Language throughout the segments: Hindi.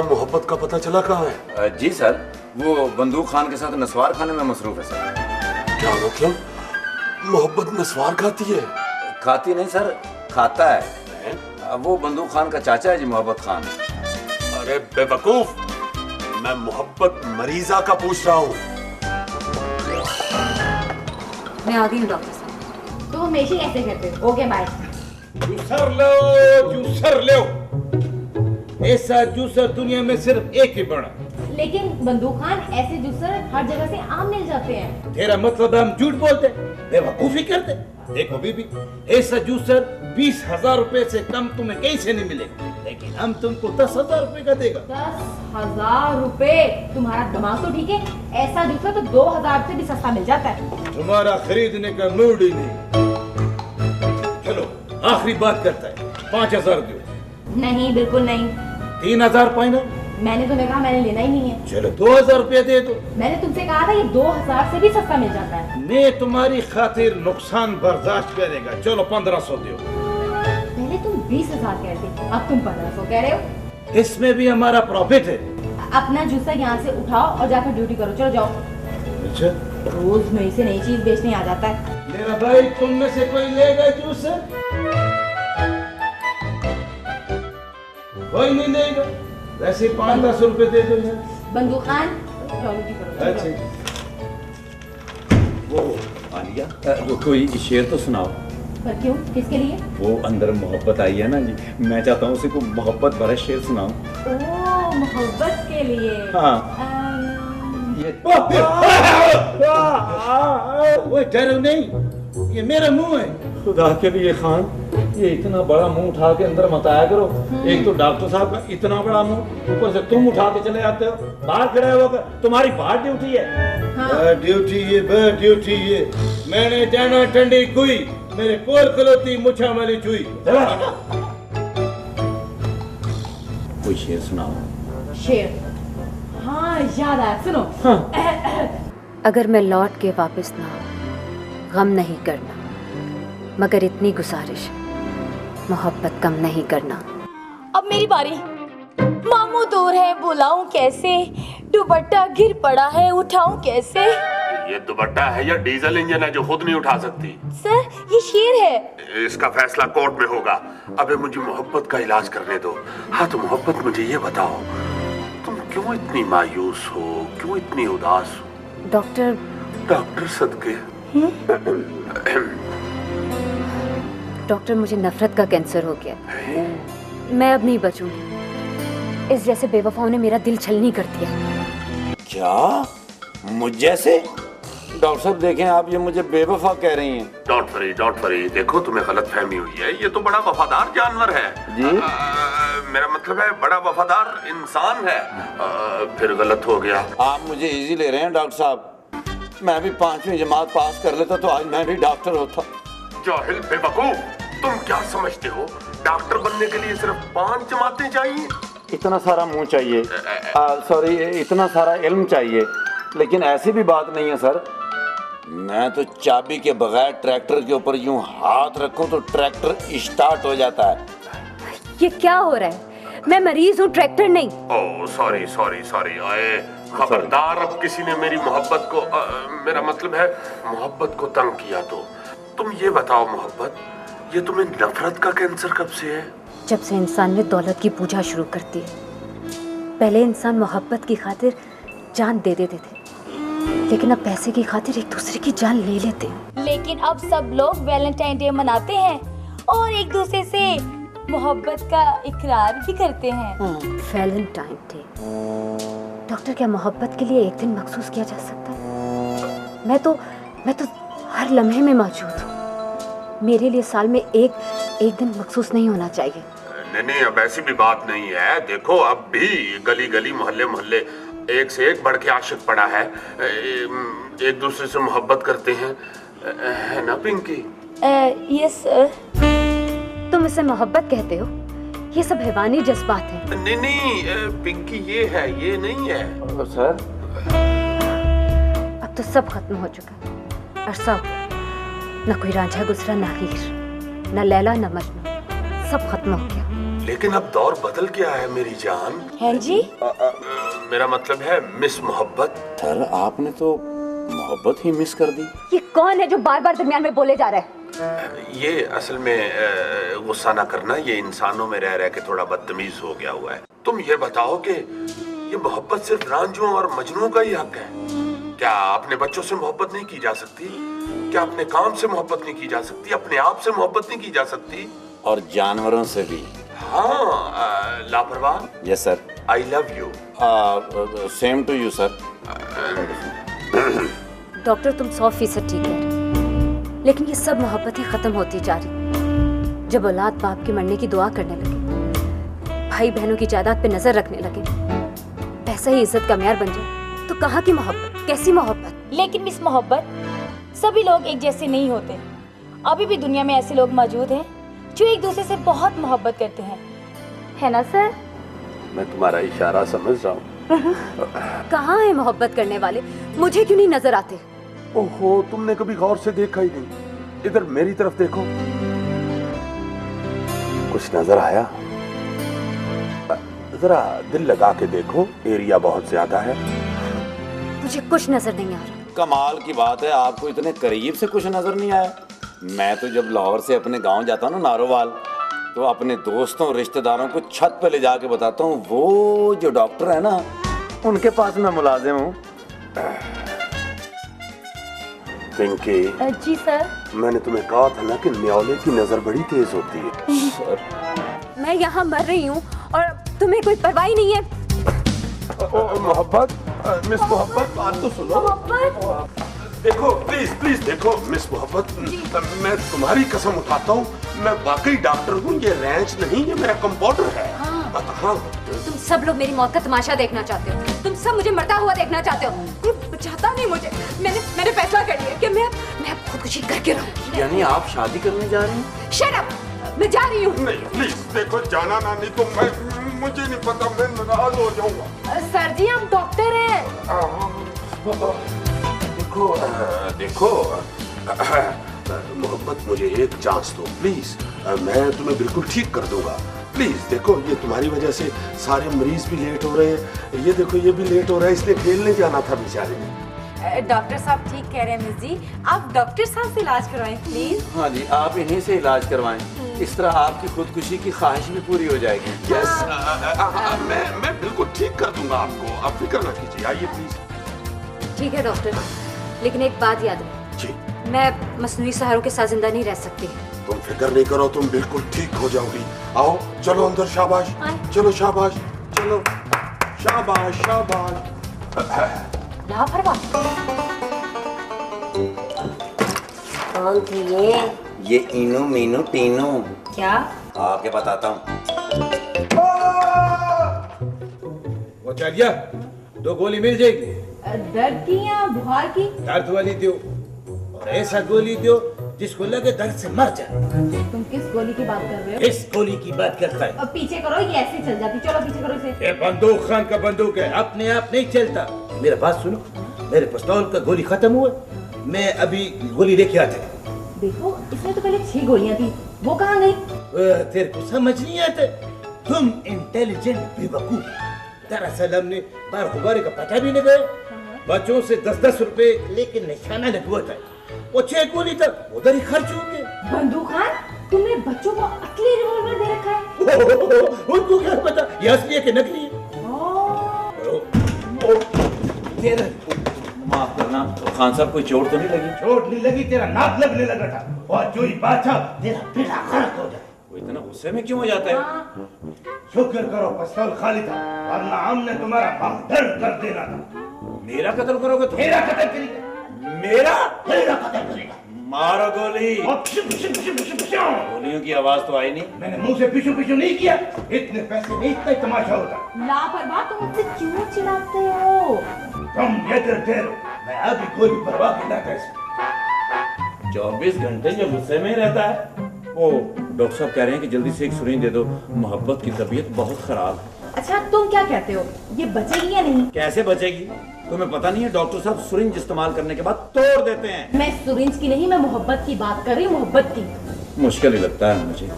मोहब्बत का पता चला कहाँ है? जी सर, वो बंदूक खान के साथ नस्वार खाने में मसरूफ है सर। क्या मतलब? मोहब्बत नस्वार खाती है? खाती नहीं सर, खाता है। वो बंदूक खान का चाचा है जी, मोहब्बत खान। अरे बेवकूफ, मैं मोहब्बत मरीजा का पूछ रहा हूँ। मैं आ गई हूँ डॉक्टर साहब। तो हमेशा ऐसे करते हो। Okay bye. जूसर लो, जूसर लो। ऐसा जूसर दुनिया में सिर्फ एक ही बना। लेकिन बंदूक खान, ऐसे जूसर हर जगह से आम मिल जाते हैं। तेरा मतलब हम झूठ बोलते, बेवकूफी करते? देखो बीबी, ऐसा जूसर 20,000 रुपए से कम तुम्हें कहीं से नहीं मिलेगा, लेकिन हम तुमको 10,000 रुपए का देगा। 10,000 रुपए? तुम्हारा दिमाग तो ठीक है, ऐसा जूसर तो 2,000 से भी सस्ता मिल जाता है। तुम्हारा खरीदने का मूड ही नहीं। चलो आखिरी बात करता है, 5,000 दो। नहीं, बिल्कुल नहीं। 3,000 फाइनल? मैंने तुम्हें कहा मैंने लेना ही नहीं है। चलो 2,000 रुपया दे दो। मैंने तुमसे कहा था ये 2,000 से भी सस्ता मिल जाता है। मैं तुम्हारी खातिर नुकसान बर्दाश्त करेगा। चलो 1,500 दो। पहले तुम 20,000 कह रहे थे, अब तुम 1,500 कह रहे हो। इसमें भी हमारा प्रॉफिट है। अपना जूसर यहाँ से उठाओ और जाकर ड्यूटी करो। चलो जाओ। अच्छा, रोज नई से नई चीज बेचने आ जाता है। मेरा भाई, तुम में से कोई लेगा जूसर? कोई नहीं लेगा। वैसे 5-10 रुपए दे दो यार। बंदूक खान, जाओ ड्यूटी करो। अच्छा, वो आलिया, वो कोई शेर तो सुनाओ। पर क्यों? किसके लिए? वो अंदर मोहब्बत आई है ना जी, मैं चाहता हूँ उसे को मोहब्बत भरा शेर सुनाओ। ओह, मोहब्बत के लिए। हाँ। ये वो डरो नहीं, ये मेरा मुंह है। खुदा के लिए खान, ये इतना बड़ा मुंह उठा के अंदर मत आया करो। एक तो डॉक्टर साहब का इतना बड़ा मुंह, ऊपर से तुम उठा के चले आते हो। बाहर खड़े होकर तुम्हारी बाहर ड्यूटी है। हाँ। ड्यूटी ये, ड्यूटी ये। मैंने जाना ठंडी कुई, मेरे कोल खलोती मुछा वाली चुई। कोई शेर सुनाओ। शेर? हाँ, याद आया, सुनो। अगर मैं लौट के वापस ना आऊं, गम नहीं करना, मगर इतनी गुजारिश, मोहब्बत कम नहीं करना। अब मेरी बारी। मामू दूर है, बुलाऊं कैसे? दुपट्टा गिर पड़ा है, उठाऊं कैसे? ये दुपट्टा है या डीजल इंजन है जो खुद नहीं उठा सकती? सर, ये शेर है। इसका फैसला कोर्ट में होगा। अबे मुझे मोहब्बत का इलाज करने दो। हाँ तो मोहब्बत, मुझे ये बताओ, तुम क्यों इतनी मायूस हो, क्यों इतनी उदास हो? डॉक्टर सदके। डॉक्टर, मुझे नफरत का कैंसर हो गया। मैं अब नहीं बचूंगी। इस जैसे बेवफाओं ने मेरा दिल छलनी कर दिया। क्या? मुझ जैसे? डॉक्टर साहब देखें, आप ये मुझे बेवफा कह रही हैं। डोंट वरी, देखो तुम्हें गलत फहमी हुई है। ये तो बड़ा वफादार जानवर है जी। मेरा मतलब है बड़ा वफादार इंसान है। फिर गलत हो गया। आप मुझे इजी ले रहे हैं डॉक्टर साहब। मैं भी 5वीं जमात पास कर लेता तो आज मैं भी डॉक्टर होता। जाहिल बेवकूफ, तुम क्या समझते हो? डॉक्टर बनने के लिए सिर्फ 5 जमातें चाहिए? इतना सारा मुंह चाहिए, सॉरी, इतना सारा इल्म चाहिए, लेकिन ऐसी भी बात नहीं है सर। मैं तो चाबी के बगैर ट्रैक्टर के ऊपर यूं हाथ रखूं तो ट्रैक्टर स्टार्ट हो जाता है। ये क्या हो रहा है? मैं मरीज हूँ, ट्रैक्टर नहीं। Oh sorry. आए खबरदार, अब किसी ने मेरी मोहब्बत को मेरा मतलब है मोहब्बत को तंग किया तो। तुम ये बताओ मोहब्बत, ये तुम्हें नफरत का कैंसर कब से है? जब से इंसान ने दौलत की पूजा शुरू कर दी। पहले इंसान मोहब्बत की खातिर जान दे देते थे, लेकिन अब पैसे की खातिर एक दूसरे की जान ले लेते हैं। लेकिन अब सब लोग वैलेंटाइन डे मनाते हैं और एक दूसरे से मोहब्बत का इकरार भी करते हैं। Valentine day? डॉक्टर, क्या मोहब्बत के लिए एक दिन मखसूस किया जा सकता है? मैं तो हर लम्हे में मौजूद हूँ। मेरे लिए साल में एक दिन मखसूस नहीं होना चाहिए। नहीं, अब ऐसी भी बात नहीं है। देखो, अब भी गली गली मोहल्ले एक से एक बढ़ के आशिक पड़ा है। एक दूसरे से मोहब्बत करते हैं, है ना पिंकी? Yes sir. तुम इसे मोहब्बत कहते हो? ये सब हैवानी जज्बात हैं। नहीं पिंकी, ये है, ये नहीं है। सर, अब तो सब खत्म हो चुका। अरसा हुआ, न कोई रांझा गुजरा, न हीर, न लैला, न मजनू, सब खत्म हो गया। लेकिन अब दौर बदल गया है मेरी जान। हैं जी? मेरा मतलब है मिस मोहब्बत। सर आपने तो मोहब्बत ही मिस कर दी। ये कौन है जो बार बार दरमियान में बोले जा रहा है? ये असल में गुस्सा ना करना, ये इंसानों में रह रह के थोड़ा बदतमीज हो गया हुआ है। तुम ये बताओ कि ये मोहब्बत सिर्फ रांझों और मजनू का ही हक है? क्या अपने बच्चों से मोहब्बत नहीं की जा सकती? क्या अपने काम से मोहब्बत नहीं की जा सकती? अपने आप से मोहब्बत नहीं की जा सकती? और जानवरों से भी। हाँ, लापरवाह। Yes sir. I love you. Same to you sir. Doctor तुम 100% ठीक है, लेकिन ये सब मोहब्बत ही खत्म होती जा रही। जब औलाद बाप के मरने की दुआ करने लगे, भाई बहनों की जायदाद पे नजर रखने लगे, पैसा ही इज्जत का म्यार बन जाए, तो कहाँ की मोहब्बत, कैसी मोहब्बत? लेकिन मिस मोहब्बत, सभी लोग एक जैसे नहीं होते। अभी भी दुनिया में ऐसे लोग मौजूद हैं जो एक दूसरे से बहुत मोहब्बत करते हैं, है ना सर? मैं तुम्हारा इशारा समझ रहा हूँ। कहाँ है मोहब्बत करने वाले? मुझे क्यों नहीं नजर आते? ओहो, तुमने कभी गौर से देखा ही नहीं। इधर मेरी तरफ देखो, कुछ नजर आया? जरा दिल लगा के देखो, एरिया बहुत ज्यादा है। मुझे कुछ नजर नहीं आ रहा। कमाल की बात है, आपको इतने करीब से कुछ नजर नहीं आया। मैं तो जब लाहौर से अपने गांव जाता हूँ ना, नारोवाल, तो अपने दोस्तों रिश्तेदारों को छत पे ले जाके बताता हूँ, वो जो डॉक्टर है ना, उनके पास मैं मुलाजिम हूँ। पिंकी, जी सर। मैंने तुम्हें कहा था ना कि न्योले की नजर बड़ी तेज होती है। सर मैं यहाँ मर रही हूँ और तुम्हें कोई परवाह ही नहीं है। मोहब्बत, मिस मोहब्बत, बात तो सुनो। देखो प्लीज प्लीज देखो मिस मोहब्बत, मैं तुम्हारी कसम उठाता हूँ, मैं वाकई डॉक्टर हूँ। ये रैंच नहीं, ये मेरा कंपाउंडर है। हाँ। तुम सब लोग मेरी मौत का तमाशा देखना चाहते हो। तुम सब मुझे मरता हुआ देखना चाहते हो। कोई बचाता नहीं मुझे। मैंने फैसला कर लिया कि मैं खुदकुशी करके रहूं। यानी आप शादी करने जा रहे हैं? शट अप, मैं जा रही हूँ। नहीं प्लीज देखो, जाना ना, नहीं तो मुझे नहीं पता, मैं नाराज हो जाऊंगा। सर जी हम डॉक्टर हैं। देखो मोहब्बत, मुझे एक चांस दो प्लीज, मैं तुम्हें बिल्कुल ठीक कर दूंगा। प्लीज देखो, ये तुम्हारी वजह से सारे मरीज भी लेट हो रहे हैं। ये देखो, ये भी लेट हो रहा है, इसने खेलने जाना था बेचारे ने। डॉक्टर साहब ठीक कह रहे हैं मिस जी, आप डॉक्टर साहब से इलाज करवाएं प्लीज। हाँ जी, आप इन्हीं से इलाज करवाएं, इस तरह आपकी खुदकुशी की ख्वाहिश भी पूरी हो जाएगी। यस, मैं बिल्कुल ठीक कर दूंगा आपको, आप फिक्र ना कीजिए। आइए प्लीज। ठीक है डॉक्टर, लेकिन एक बात याद रहे, जी, मैं मस्नूई सहारों के साथ जिंदा नहीं रह सकती। तुम फिक्र नहीं करो, तुम बिल्कुल ठीक हो जाओगी। आओ चलो अंदर, शाबाश, चलो शाबाश, चलो शाबाश शाबाश। लापरवाह। कौन थी ये इनू मीनू टीनू, क्या? आके बताता हूँ। वो चलिया, 2 गोली मिल जाएगी। दर्द की या बुखार की? दर्द वाली दो, और ऐसा गोली दो जिसको लगे दर्द से मर जाए। तुम किस गोली की बात कर रहे हो? इस गोली की बात करता है। अब पीछे करो, ये ऐसे चल जाती। चलो पीछे करो इसे। ये बंदूक खान का बंदूक है, अपने आप नहीं चलता। मेरा बात सुनो, मेरे पिस्तौल का गोली खत्म हुआ, मैं अभी गोली लेके आता। देखो, इसमें तो पहले 6 गोलियां थी, वो कहाँ गई? तेरे को समझ नहीं आता, तुम इंटेलिजेंट बेवकूफ। दरअसल हमने बार गुब्बारे का पता भी नहीं गया, बच्चों से 10-10 रुपए लेके निशाना लगवा था, वो 6 गोली तक उधर ही खर्च हो गए। बंदूक खान, तुमने बच्चों को असली रिवॉल्वर दे रखा है? उनको क्या पता ये असली है कि नकली है। तेरा माफ करना खान साहब, कोई चोट तो नहीं लगी? चोट नहीं लगी, तेरा नाक लगने लगा था, और जो ही बात था तेरा बेड़ा गर्क हो जाए। वो इतना गुस्से में क्यों हो जाता है? शुक्र करो पिस्तौल खाली था, वरना हमने तुम्हारा बाप दर्द कर देना था। मेरा कत्ल करोगे तो? मेरा कत्ल करेगा, मेरा कत्ल करेगा। मारो गोली। मैंने गोलियों की आवाज तो आई नहीं। मुंह से पिछू पिछू नहीं किया, इतने पैसे में इतना ही तमाशा होता। लापरवाह, तुम मुझसे क्यों चिढ़ाते हो? तुम इधर ठहरो, मैं अभी गोली भरवा के लाता इसमें। 24 घंटे जो गुस्से में ही रहता है। ओ डॉक्टर साहब कह रहे हैं कि जल्दी से एक सुरीन दे दो, मोहब्बत की तबीयत बहुत खराब है। अच्छा तुम क्या कहते हो, ये बचेगी या नहीं? कैसे बचेगी? तुम्हें पता नहीं है, डॉक्टर साहब सुरिंज इस्तेमाल करने के बाद तोड़ देते हैं। मैं सुरिंज की नहीं, मैं मोहब्बत की बात कर रही हूँ, मोहब्बत की। मुश्किल ही लगता है मुझे,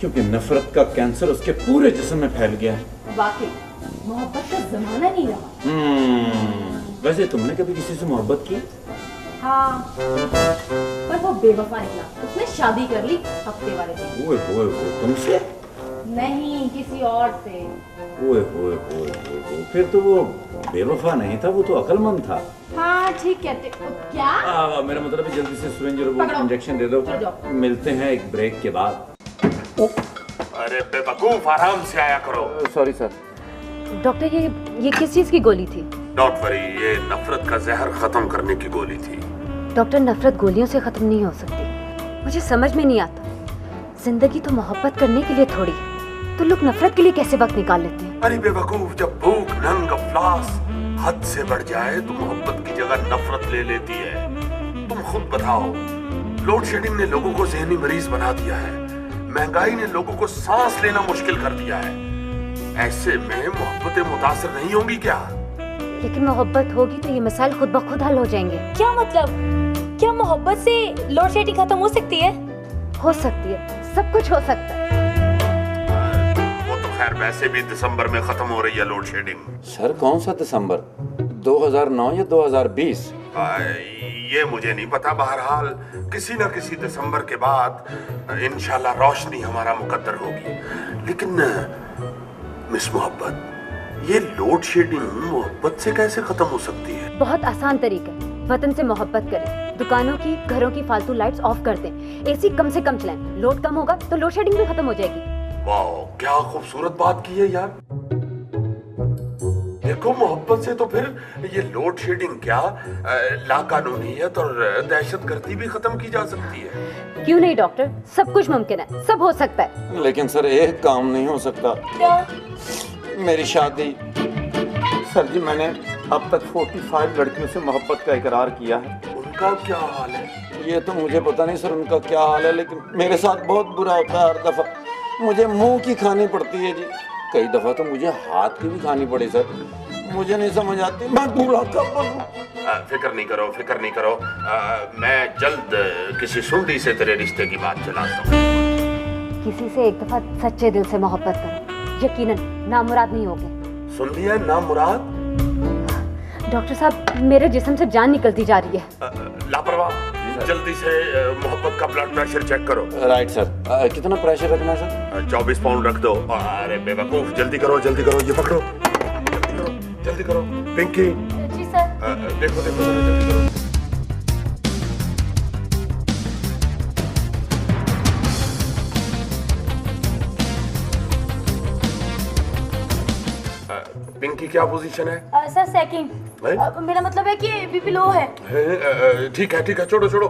क्योंकि नफरत का कैंसर उसके पूरे जिस्म में फैल गया है। वाकई मोहब्बत का जमाना नहीं रहा। वैसे तुमने कभी किसी से मोहब्बत की? हाँ, पर वो बेवफा निकला। उसने शादी कर ली हफ्ते वाले दिन। ओए तुमसे? नहीं, किसी और से। ओए फिर तो वो बेवफा नहीं था, वो तो अक्लमंद था। हाँ ठीक कहते हो। क्या? मेरा मतलब है जल्दी से सिरिंज और वो पकड़ो। इंजेक्शन दे दो। चल जाओ। मिलते हैं एक ब्रेक के बाद। अरे बेवकूफ, आराम से आया करो। Sorry sir. डॉक्टर ये किस चीज़ की गोली थी? डोंट वरी, ये नफरत का जहर खत्म करने की गोली थी। डॉक्टर, नफरत गोलियों से ख़त्म नहीं हो सकती। मुझे समझ में नहीं आता, जिंदगी तो मोहब्बत करने के लिए थोड़ी है, तो लोग नफरत के लिए कैसे वक्त निकाल लेते हैं? अरे बेवकूफ, जब भूख नंग अफलास हद से बढ़ जाए तो मोहब्बत की जगह नफरत ले लेती है। तुम खुद बताओ, लोड शेडिंग ने लोगों को ज़हनी मरीज बना दिया है, महंगाई ने लोगों को सांस लेना मुश्किल कर दिया है। ऐसे में मोहब्बतें मुतासिर नहीं होंगी क्या? लेकिन मोहब्बत होगी तो ये मसाइल खुद ब खुद हल हो जाएंगे। क्या मतलब? क्या मोहब्बत से लोड शेडिंग खत्म हो सकती है? हो सकती है, सब कुछ हो सकता है। वो तो खैर वैसे भी दिसंबर में खत्म हो रही है लोड शेडिंग। सर कौन सा दिसंबर? 2009 या 2020? ये मुझे नहीं पता, बहरहाल किसी न किसी दिसंबर के बाद इंशाल्लाह रोशनी हमारा मुकद्दर होगी। लेकिन मिस मोहब्बत, ये लोड शेडिंग मोहब्बत से कैसे खत्म हो सकती है? बहुत आसान तरीका है, वतन से मोहब्बत करें, दुकानों की घरों की फालतू लाइट्स ऑफ कर दें, एसी कम से कम चलाएं, लोड कम होगा तो लोड शेडिंग भी खत्म हो जाएगी। वाह, क्या खूबसूरत बात की है यार। देखो, मोहब्बत से तो फिर ये लोड शेडिंग क्या, लाकानूनियत और दहशतगर्दी भी खत्म की जा सकती है। क्यों नहीं डॉक्टर, सब कुछ मुमकिन है, सब हो सकता है। लेकिन सर एक काम नहीं हो सकता। क्या? मेरी शादी। सर जी, मैंने अब तक 45 लड़कियों से मोहब्बत का इकरार किया है। उनका क्या हाल है? ये तो मुझे पता नहीं सर उनका क्या हाल है, लेकिन मेरे साथ बहुत बुरा होता है। हर दफा मुझे मुंह की खानी पड़ती है जी, कई दफा तो मुझे हाथ की भी खानी पड़ी सर। मुझे नहीं समझ आती मैं पूरा कब बनूं। फिक्र नहीं करो, फिक्र नहीं करो। मैं जल्द किसी सुंडी से तेरे रिश्ते की बात चलाता हूँ। किसी से एक दफा सच्चे दिल से मोहब्बत करो, यकीनन नामुराद नहीं होगे। सुन लिया नामुराद? डॉक्टर साहब, मेरे जिस्म से जान निकलती जा रही है। लापरवाह, जल्दी से मोहब्बत का ब्लड प्रेशर चेक करो। Right sir. कितना प्रेशर रखना है सर? 24 पाउंड रख दो। अरे बेवकूफ, जल्दी करो जल्दी करो, ये पकड़ो, जल्दी करो। पिंकी, जी सर। देखो देखो जल्दी करो। पिंकी, क्या पोजीशन है? Sir second. मेरा मतलब है कि बीपी लो है। ठीक है, छोड़ो छोड़ो,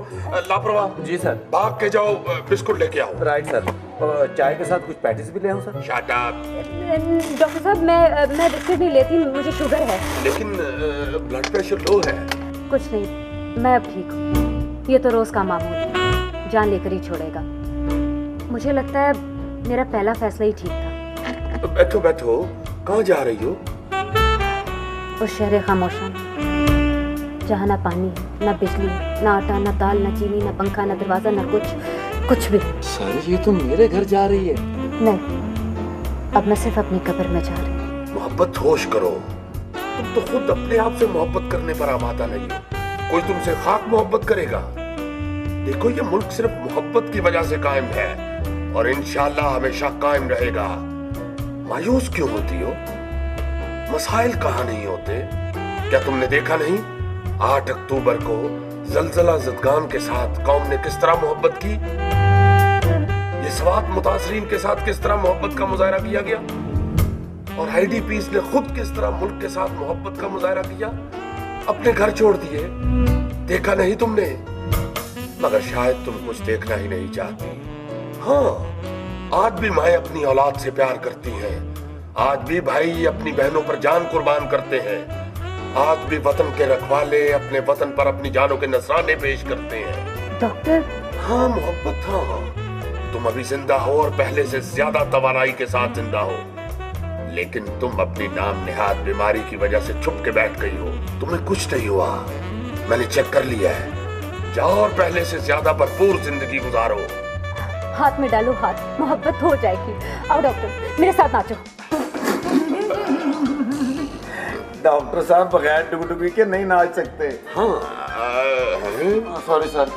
लापरवाह। जी सर। भाग के जाओ, बिस्कुट लेके आओ। Right sir. चाय के साथ कुछ पैटीज भी ले आऊं सर? Shut up. डॉक्टर साहब, मैं बिस्किट नहीं लेती, मुझे शुगर है। लेकिन ब्लड प्रेशर लो है। कुछ नहीं, मैं अब ठीक हूँ। ये तो रोज का मामूल है, जान लेकर ही छोड़ेगा। मुझे लगता है मेरा पहला फैसला ही ठीक था। बैठो बैठो, कहाँ जा रही हो? उस शहर खामोशा में, जहाँ ना पानी है, ना बिजली, ना आटा, ना दाल, ना चीनी, ना पंखा, ना दरवाजा, ना कुछ भी। सर ये तो मेरे घर जा रही है। नहीं, अब मैं सिर्फ अपनी कब्र में जा रही हूँ। मोहब्बत होश करो, तुम तो खुद अपने आप से मोहब्बत करने पर आमादा नहीं हो। कोई तुमसे खाक मोहब्बत करेगा? देखो, ये मुल्क सिर्फ मोहब्बत की वजह से कायम है और इंशाल्लाह हमेशा कायम रहेगा। मायूस क्यों होती हो? मसाइल कहाँ नहीं होते? क्या तुमने देखा नहीं 8 अक्टूबर को जलजला ज़दगान के साथ कौम ने किस तरह मोहब्बत की? ये स्वात मुतासरीन के साथ किस तरह मोहब्बत का मुजाहरा किया गया? और आईडीपीज़ ने खुद किस तरह मुल्क के साथ मोहब्बत का मुजाहरा किया? अपने घर छोड़ दिए। देखा नहीं तुमने? मगर शायद तुम कुछ देखना ही नहीं चाहती। हाँ, आज भी माएं अपनी औलाद से प्यार करती हैं, आज भी भाई अपनी बहनों पर जान कुर्बान करते हैं, आज भी वतन के रखवाले अपने वतन पर अपनी जानों के नजराने पेश करते हैं। डॉक्टर, हाँ मोहब्बत, हाँ, तुम अभी जिंदा हो और पहले से ज्यादा तवानाई के साथ जिंदा हो, लेकिन तुम अपनी नाम निहाद बीमारी की वजह से छुप के बैठ गई हो। तुम्हें कुछ नहीं हुआ, मैंने चेक कर लिया है। जाओ और पहले से ज्यादा भरपूर जिंदगी गुजारो। हाथ में डालो हाथ, मोहब्बत हो जाएगी। आओ डॉक्टर, मेरे साथ नाचो। डॉक्टर साहब बगैर डुगडुगी के नहीं नाच सकते। हाँ सॉरी सर।